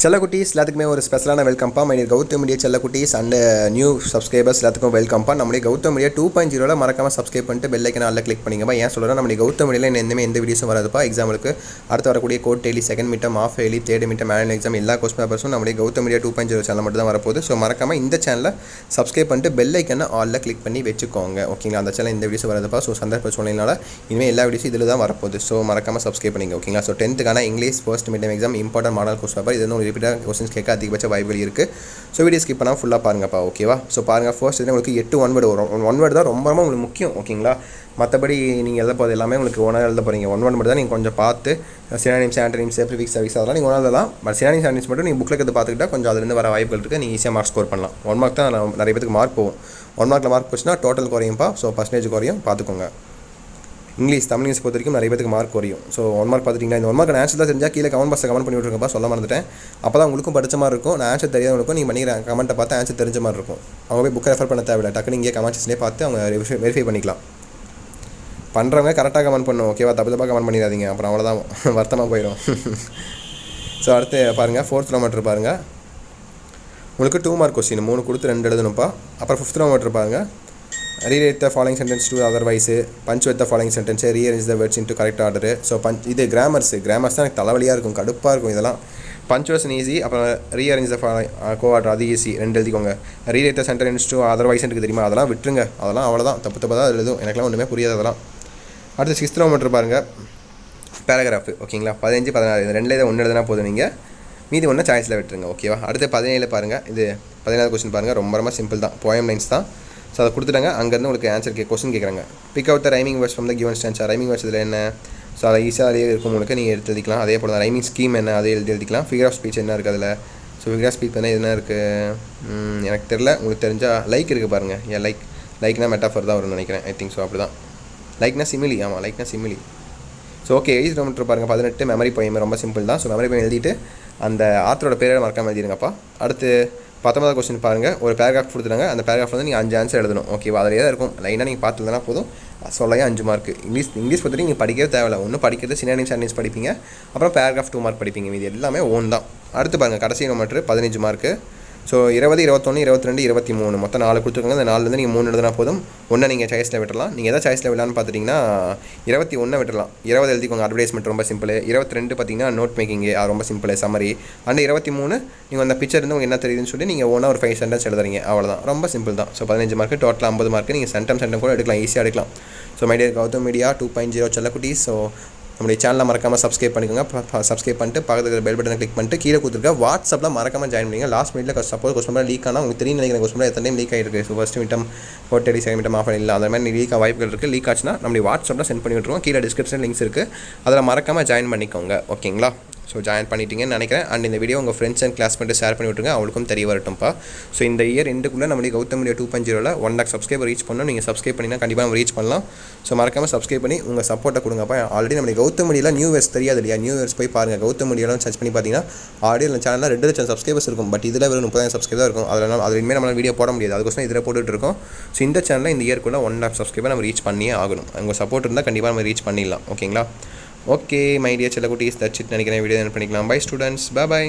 செல்லக்குட்டீஸ் எல்லாத்துக்குமே ஒரு ஸ்பெஷலான வெல்கம்ப்பா. மை டியர் கௌதம் மீடியா செல்லக்குட்டீஸ் அண்ட் நியூ சப்ஸ்கிரைபர்ஸ் எல்லாத்துக்கும் வெல்கம்ப்பா. நம்மளுடைய கௌதம் மீடியா 2.0 மறக்காம சப்ஸ்கிரைப் பண்ணிட்டு பெல் ஐக்கனை நல்லா கிளிக் பண்ணிங்கப்பா. ஏன் சொல்கிறேன், நம்மளுடைய கௌதம் மீடியாவில் எந்த வீடியோஸும் வராதுப்பா. எக்ஸாம்பிளுக்கு அடுத்து வரக்கூடிய quarterly, second midterm, half yearly, third midterm, annual exam எல்லா கொஸ்டின் பேப்பர்ஸும் நம்மளுடைய கௌதம் மீடியா 2.0 சேனல் மட்டும் தான் வரப்போகுது. ஸோ மறக்காம இந்த சேனலை சப்ஸ்கிரைப் பண்ணிட்டு பெல் ஐக்கனை ஆலில் கிளிக் பண்ணி வச்சுக்கோங்க. ஓகேங்களா, அந்த சேனல் இந்த வீடியோஸ் வரதுப்பா. ஸோ சந்தர்ப்ப சூழ்நிலையினால இனிமேல் எல்லா வீடியோஸும் இதில் தான் வரப்போகுது. ஸோ மறக்காம சப்ஸ்கிரைப் பண்ணிங்க. ஓகேங்களா, so 10th English first midterm exam important model question paper, இது வந்து ரிப்பீட்டாக கொஸ்டின்ஸ் கேட்க அதிகபட்ச வாய்ப்புகள் இருக்குது. ஸோ வீடியோ ஸ்கிப் பண்ணால் ஃபுல்லாக பாருங்கப்பா. ஓகேவா, ஸோ பாருங்கள். ஃபர்ஸ்ட் உங்களுக்கு 8 ஒன் வேர்டு வரும். ஒன் வேர்டு தான் ரொம்ப ரொம்ப உங்களுக்கு முக்கியம். ஓகேங்களா, மற்றபடி நீங்கள் எழுத போகிறது எல்லாமே உங்களுக்கு ஒன்றா எழுத போகிறீங்க. ஒன் வேர்டு தான் நீங்கள் கொஞ்சம் பார்த்து சினானிம்ஸ், ஆன்டனிம்ஸ், ப்ரிஃபிக்ஸ், சர்வீஸ் அதெல்லாம் நீங்கள் ஒன்றா தான். பட் சினானிம்ஸ், ஆன்டனிம்ஸ் மட்டும் நீங்கள் புக்கில் இருக்கிறது பார்த்துக்கிட்டா கொஞ்சம் அதுலேருந்து வர வாய்ப்புகள் இருக்குது. நீங்கள் ஈஸியாக மார்க் ஸ்கோர் பண்ணலாம். 1 மார்க் தான் நிறைய பேருக்கு மார்க் போகும். 1 மார்க்கில் மார்க் போச்சுன்னா டோட்டல் குறையும்ப்பா. ஸோ பர்சன்டேஜ் குறையும், பார்த்துக்கோங்க. இங்கிலீஷ், தமிழ் இங்கிலீஷ் பொறுத்த வரைக்கும் நிறைய பேருக்கு மார்க் குறையும். ஸோ 1 மார்க் பார்த்துட்டிங்கன்னா இந்த 1 மார்க் ஆன்சர் தான் தெரிஞ்சால் கீழே கமெண்ட் பாக்ஸில் கமெண்ட் பண்ணி விட்ருக்கப்பா. சொல்ல மறந்துட்டேன். அப்போ தான் உங்களுக்கும் படித்த மாதிரி இருக்கும். நான் ஆன்சர் தெரியாதவங்களுக்கும் நீங்கள் பண்ணிக்கிற கமெண்ட்டை பார்த்து ஆன்சர் தெரிஞ்ச மாதிரி இருக்கும். அவங்க போய் புக்கை ரெஃபர் பண்ண தேவையில்லை. டக்குனு இங்கே கமெண்ட்ஸ்லேயே பார்த்து அவங்க வெரிஃபை பண்ணிக்கலாம். பண்ணுறவங்க கரெக்டாக கமெண்ட் பண்ணும். ஓகேவா, தப்பாக கமெண்ட் பண்ணிடாதீங்க. அப்புறம் அவ்வளோதான் வருத்தமாக போயிடும். ஸோ அடுத்து பாருங்கள், 4th கிலோமீட்டர் பாருங்கள். உங்களுக்கு 2 மார்க் கொஸ்டின் 3 கொடுத்து 2 எழுதணும்ப்பா. அப்புறம் 5th கிலோமீட்டர் பாருங்கள். Rewrite the following sentence to otherwise, punctuate the following sentence, rearrange the words into correct order. So இது கிராமர்ஸ் தான் எனக்கு தலைவலியாக இருக்கும், கடுப்பாக இருக்கும் இதெல்லாம். பஞ்சுவேஷன் ஈஸி, அப்புறம் ரீஅரேஞ்ச் த கோஆர்டர் அது ஈஸி, 2 எழுதிக்கோங்க. Rewrite the sentence to otherwise எனக்கு தெரியுமா, அதெல்லாம் விட்டுருங்க. அதெல்லாம் அவ்வளோதான், தப்பு தான் எழுதும். எனக்குலாம் ஒன்றுமே புரியாது அதெல்லாம். அடுத்து 6th கிலோமீட்டர் பாருங்கள். பேராகிராஃப். ஓகேங்களா, 15, 16 இந்த 2ல் 1 எழுதுனா போதும். நீங்கள் மீதி ஒன்று சாய்ஸில் விட்டுருங்க. ஓகேவா, அடுத்து 17 பாருங்கள். இது 17வது கொஸ்டின் பாருங்கள். ரொம்ப ரொம்ப சிம்பிள் தான், போயம் லைன்ஸ் தான். ஸோ அதை கொடுத்துட்டாங்க. அங்கேருந்து உங்களுக்கு ஆன்சர் கொஸ்டின் கேட்குறாங்க. Big out the rhyming words from the given stance. Rhyming words இதில் என்ன, ஸோ அதை ஈஸியாக அதே இருக்கும் உங்களுக்கு, நீங்கள் எடுத்து எழுதிக்கலாம். அதே போல் தான் ரைமிங் ஸ்கீம் என்ன, அதே எழுதிக்கலாம். ஃபிகர் ஆஃப் ஸ்பீச் என்ன இருக்குது அதில். ஸோ ஃபிகர் ஆஃப் ஸ்பீச் பண்ணால் என்ன இருக்குது எனக்கு தெரில. உங்களுக்கு தெரிஞ்சால் லைக் இருக்குது பாருங்கள். ஏன் லைக்னா மெட்டாஃபர் தான் வரும்னு நினைக்கிறேன். ஐ திங்க் ஸோ அப்படி தான். லைக்னா சிமிலி. ஆமாம், லைக்னா சிமிலி. ஸோ ஓகே, 8th கிலோமீட்டர் பாருங்கள். 18 மெமரி போயம். ரொம்ப சிம்பிள் தான். ஸோ மெமரி போயம் எழுதிட்டு அந்த ஆத்தரோட பேரை மறக்காமல் எழுதிடுங்கப்பா. அடுத்து 19வது கொஸ்டின் பாருங்கள். ஒரு பேராகிராஃப் கொடுத்துட்டாங்க. அந்த பேராகிராஃப் வந்து நீங்கள் 5 ஆன்சர் எழுதணும். ஓகேவா, அதிலே தான் இருக்கும். லைனாக நீங்கள் பார்த்துருந்தா போதும். சொல்லையே 5 மார்க். இங்கிலீஷ் பொறுத்த நீங்கள் படிக்கவே தேவையில்லை. ஒன்று படிக்கிறது சினானிம்ஸ், ஆன்டனிம்ஸ் படிப்பீங்க. அப்புறம் பேராகிராஃப் 2 மார்க் படிப்பீங்க. இது எல்லாமே ஓன் தான். அடுத்து பாருங்கள், கடைசி கிலோமீட்டர் 15 மார்க்கு. ஸோ 20, 21, 22, 23 மொத்தம் 4 கொடுத்துருக்காங்க. அந்த 4லேருந்து நீங்கள் 3 எழுதினா போதும். ஒன்றை நீங்கள் சாய்ஸில் விட்டுறலாம். நீங்கள் எதாவது சாய்ஸில் விடலான்னு பார்த்துட்டிங்கன்னா 21 விட்டுறலாம். 20 எழுதிக்கோங்க, அட்வர்டைஸ்மெண்ட் ரொம்ப சிம்பிள். 22 பார்த்தீங்கன்னா நோட் மேக்கிங்கு, அது ரொம்ப சிம்பிள், சம்மரி. அந்த 23 நீங்கள் அந்த பிக்சர் இருந்து உங்களுக்கு என்ன தெரியுதுன்னு சொல்லி நீங்கள் ஒன்றா ஒரு 5 சென்டென்ஸ் எழுதுறீங்க. அவ்வளோதான், ரொம்ப சிம்பிள் தான். So 15 mark, total 50 mark. நீங்கள் சென்டம் கூட எடுக்கலாம், ஈஸியாக எடுக்கலாம். So my dear Gautham media 2.0 செல்லக்குட்டீஸ். ஸோ நம்மளுடைய சேனலை மறக்காமல் சப்ஸ்கிரைப் பண்ணிக்கோங்க. சப்ஸ்கிரைப் பண்ணிட்டு பக்கத்தில் இருக்கிற பெல் பட்டனை கிளிக் பண்ணிட்டு கீழே கொடுத்துருக்க வாட்ஸ்அப்பில் மறக்காமல் ஜாயின் பண்ணிங்க. லாஸ்ட் மினிட்ல சப்போஸ் கொஸ்டின் லீக் ஆனால் உங்களுக்கு தெரியும் நினைக்கிற கொஸ்டின் எத்தனை டைம் லீக் ஆகிருக்கு. So first midterm, quarterly, second midterm, half இல்லை அந்த மாதிரி லீக் வாய்ப்புகள் இருக்குது. லீக் ஆச்சுன்னா நம்மளுடைய வாட்ஸ்அப்பில் சென்ட் பண்ணி விட்ருவோம். கீழே டிஸ்கிரிப்ஷன் லிங்க்ஸ் இருக்குது, அதில் மறக்காமல் ஜாயின் பண்ணிக்கோங்க. ஓகேங்களா, ஸோ ஜாயின் பண்ணிட்டீங்கன்னு நினைக்கிறேன். அண்ட் இந்த வீடியோ உங்கள் ஃப்ரெண்ட்ஸ் அண்ட் கிளாஸ் பண்ணிட்டு ஷேர் பண்ணி விட்டுருங்க, அவங்களுக்கும் தெரிய வரட்டும்ப்பா. ஸோ இந்த இயர் எண்டுக்குள்ளே நம்மளுடைய Gautam media 2.0 1 lakh subscriber reach பண்ணணும். நீங்கள் சப்ஸ்கிரைப் பண்ணிங்கன்னா கண்டிப்பாக நம்ம ரீச் பண்ணலாம். ஸோ மறக்காமல் சப்ஸ்கிரைப் பண்ணி உங்கள் சப்போர்ட்டை கொடுங்கப்பா. ஆல்ரெடி நம்மளுடைய கௌதம் மீடியாவில் நியூ வேர்ஸ் தெரியாது இல்லையா, நியூ வேர்ஸ் போய் பாருங்கள். கௌதம் மீடியாவில் சர்ச் பண்ணி பார்த்தீங்கன்னா ஆல்ரெடி அந்த சேனலில் 2 லட்சம் சப்ஸ்கிரைபர்ஸ் இருக்கும். பட் இதில் வெறும் 30,000 சப்ஸ்கிரைபர் தான் இருக்கும். அதில் இனிமேல் நம்மளால் வீடியோ போட முடியாது. அதுக்கோசம் இதில் போட்டுட்டு இருக்கோம். ஸோ இந்த சேனலில் இந்த இயர்க்குள்ளே 1 lakh சப்ஸ்கிரைபர் நம்ம ரீச் பண்ணியே ஆகணும். உங்கள் சப்போர்ட் இருந்தால் கண்டிப்பாக நம்ம ரீச் பண்ணிடலாம். ஓகேங்களா, ஓகே மை டியர் செல்லக்குட்டீஸ், தட்ஸ் இட் நினைக்கிறேன். வீடியோ பண்ணிக்கலாம். Bye students, by.